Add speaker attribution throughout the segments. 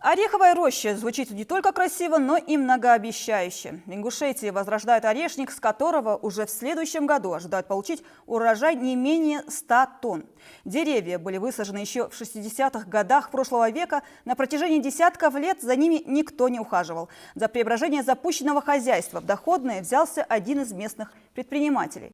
Speaker 1: Ореховая роща звучит не только красиво, но и многообещающе. В Ингушетии возрождают орешник, с которого уже в следующем году ожидают получить урожай не менее 100 тонн. Деревья были высажены еще в 60-х годах прошлого века. На протяжении десятков лет за ними никто не ухаживал. За преображение запущенного хозяйства в доходное взялся один из местных предпринимателей.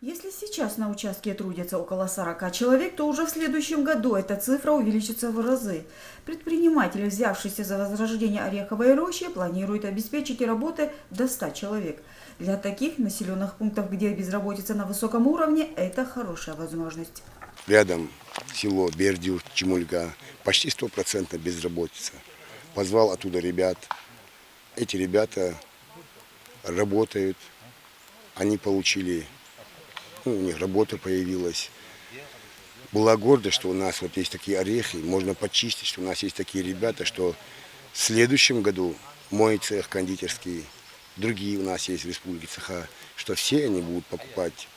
Speaker 2: Если сейчас на участке трудятся около 40 человек, то уже в следующем году эта цифра увеличится в разы. Предприниматели, взявшиеся за возрождение ореховой рощи, планируют обеспечить работой до 100 человек. Для таких населенных пунктов, где безработица на высоком уровне, это хорошая возможность.
Speaker 3: Рядом село Бердюр, Чемульга, почти 100% безработица. Позвал оттуда ребят. Эти ребята работают, они получили... у них работа появилась. Была гордость, что у нас вот есть такие орехи, можно почистить, что у нас есть такие ребята, что в следующем году мой цех кондитерский, другие у нас есть в республике цеха, что все они будут покупать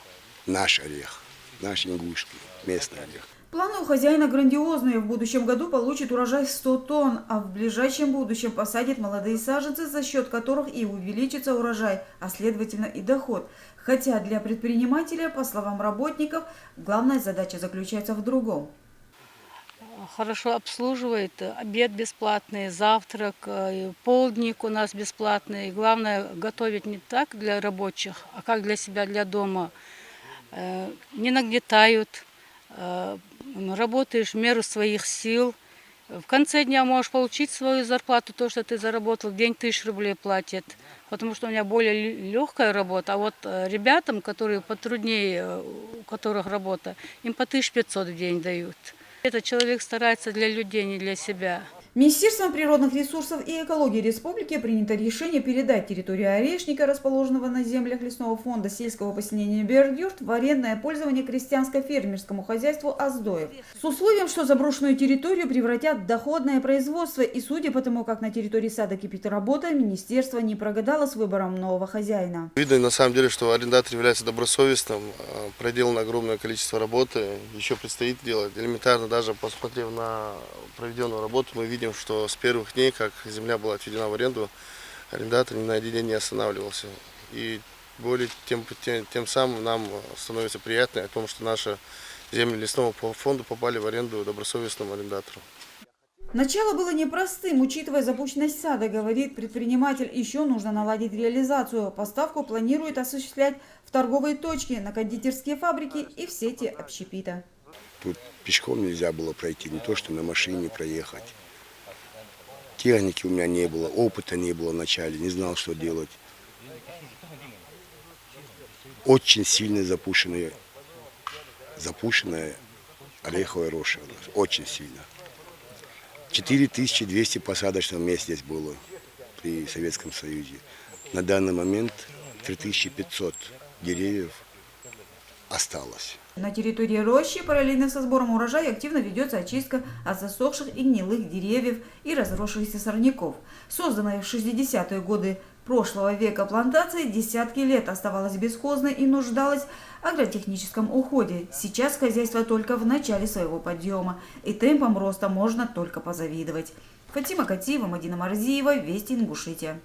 Speaker 3: наш орех, наш ингушский, местный орех.
Speaker 2: Планы у хозяина грандиозные. В будущем году получит урожай в 100 тонн, а в ближайшем будущем посадит молодые саженцы, за счет которых и увеличится урожай, а следовательно и доход. Хотя для предпринимателя, по словам работников, главная задача заключается в другом.
Speaker 4: Хорошо обслуживает, обед бесплатный, завтрак, полдник у нас бесплатный. Главное, готовить не так для рабочих, а как для себя, для дома. Не нагнетают. Работаешь в меру своих сил. В конце дня можешь получить свою зарплату, то, что ты заработал, в день 1000 рублей платят. Потому что у меня более легкая работа, а вот ребятам, которые потруднее, у которых работа, им по 1500 в день дают. Этот человек старается для людей, не для себя.
Speaker 2: Министерством природных ресурсов и экологии республики принято решение передать территорию орешника, расположенного на землях лесного фонда сельского поселения Бердюрт, в арендное пользование крестьянско-фермерскому хозяйству Аздоев. С условием, что заброшенную территорию превратят в доходное производство. И судя по тому, как на территории сада кипит работа, министерство не прогадало с выбором нового хозяина.
Speaker 5: Видно на самом деле, что арендатор является добросовестным, проделано огромное количество работы, еще предстоит делать. Элементарно, даже посмотрев на проведенную работу, мы видим, что с первых дней, как земля была отведена в аренду, арендатор ни на один день не останавливался. И более тем самым нам становится приятно о том, что наши земли лесного фонда попали в аренду добросовестному арендатору.
Speaker 2: Начало было непростым, учитывая запущенность сада, говорит предприниматель. Еще нужно наладить реализацию. Поставку планирует осуществлять в торговые точки, на кондитерские фабрики и в сети общепита.
Speaker 3: Тут пешком нельзя было пройти, не то что на машине проехать. Техники у меня не было, опыта не было вначале, не знал, что делать. Очень сильно запущенная ореховая роща у нас, очень сильно. 4200 посадочных мест здесь было при Советском Союзе. На данный момент 3500 деревьев осталось.
Speaker 2: На территории рощи параллельно со сбором урожая активно ведется очистка от засохших и гнилых деревьев и разросшихся сорняков. Созданная в 60-е годы прошлого века плантация десятки лет оставалась бесхозной и нуждалась в агротехническом уходе. Сейчас хозяйство только в начале своего подъема, и темпом роста можно только позавидовать. Фатима Катиева, Мадина Марзиева, Вести Ингушетия.